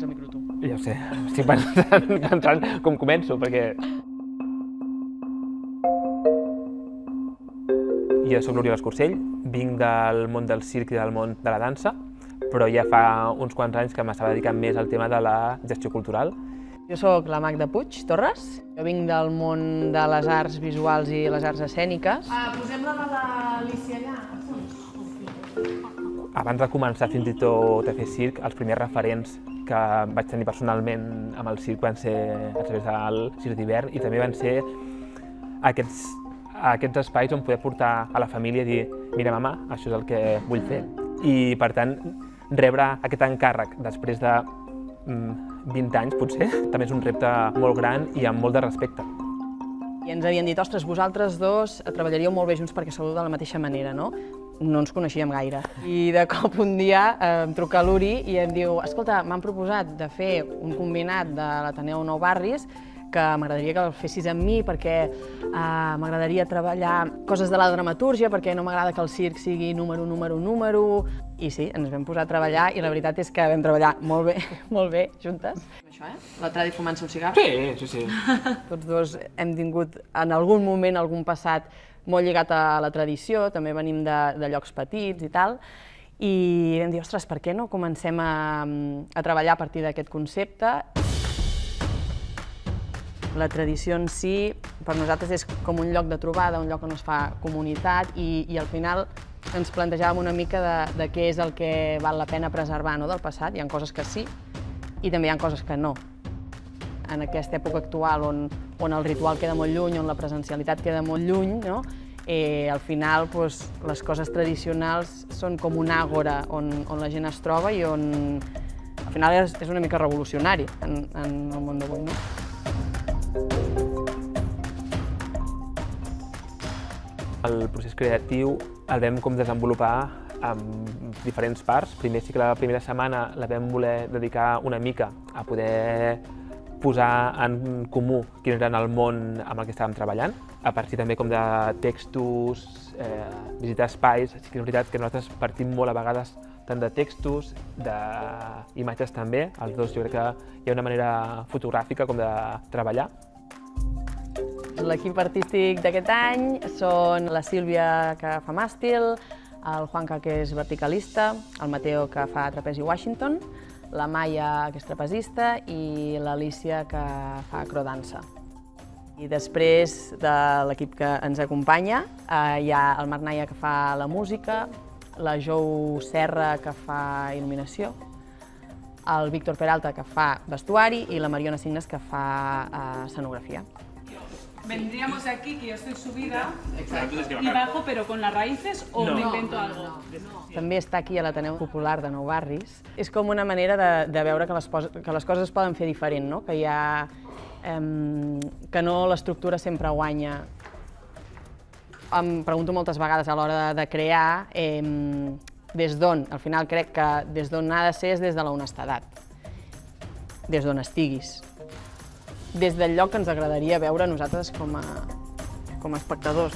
sense micro, tu. Ja ho sé, estic pensant com començo, perquè... Jo soc l'Oriol Escursell, vinc del món del circ i del món de la dansa, però ja fa uns quants anys que m'estava dedicant més al tema de la gestió cultural. Jo sóc la Magda Puig Torres, jo vinc del món de les arts visuals i les arts escèniques. Posem la de l'Alicia allà. Abans de començar fins i tot a fer circ, els primers referents que vaig tenir personalment amb el circ van ser a través del circ d'hivern i també van ser aquests espais on poder portar a la família i dir mira, mama, això és el que vull fer. I, per tant, rebre aquest encàrrec després de 20 anys, potser, també és un repte molt gran i amb molt de respecte. I ens havien dit, ostres, vosaltres dos treballaríeu molt bé junts perquè sou de la mateixa manera, no? No ens coneixíem gaire. I de cop un dia em truca l'Uri i em diu, escolta, m'han proposat de fer un combinat de l'Ateneu Nou Barris que m'agradaria que el fessis amb mi perquè m'agradaria treballar coses de la dramatúrgia perquè no m'agrada que el circ sigui número. I sí, ens vam posar a treballar i la veritat és que vam treballar molt bé juntes. Això, L'altre dia fumant-se un cigar. Sí. Tots dos hem tingut en algun moment algun passat molt lligat a la tradició, també venim de llocs petits i tal, i vam dir, ostres, per què no comencem a treballar a partir d'aquest concepte? La tradició en si, per nosaltres, és com un lloc de trobada, un lloc on es fa comunitat i al final ens plantejàvem una mica de què és el que val la pena preservar del passat. Hi ha coses que sí i també hi ha coses que no. En aquesta època actual on el ritual queda molt lluny, on la presencialitat queda molt lluny, al final les coses tradicionals són com un àgora on la gent es troba i on al final és una mica revolucionari en el món d'avui. El procés creatiu el vam desenvolupar en diferents parts. Primer sí que la primera setmana la vam voler dedicar una mica a poder posar en comú quin era el món amb el que estàvem treballant, a partir també com de textos, visitar espais. Sí que és veritat que nosaltres partim molt a vegades tant de textos, d'imatges també. Els dos jo crec que hi ha una manera fotogràfica com de treballar. L'equip artístic d'aquest any són la Sílvia, que fa màstil, el Juanca, que és verticalista, el Mateo, que fa trapezi Washington, la Maia, que és trapezista, i l'Alicia, que fa acrodansa. I després de l'equip que ens acompanya hi ha el Marc Naia, que fa la música, la Jou Serra, que fa il·luminació, el Víctor Peralta, que fa vestuari, i la Mariona Signes, que fa escenografia. Vendríamos aquí, que yo estoy subida y bajo, pero con las raíces o me invento algo. També està aquí a l'Ateneu Popular de Nou Barris. És com una manera de veure que les coses es poden fer diferent, que no l'estructura sempre guanya. Em pregunto moltes vegades a l'hora de crear des d'on. Al final crec que des d'on ha de ser és des de l'honestedat, des d'on estiguis. Des del lloc que ens agradaria veure nosaltres com a espectadors,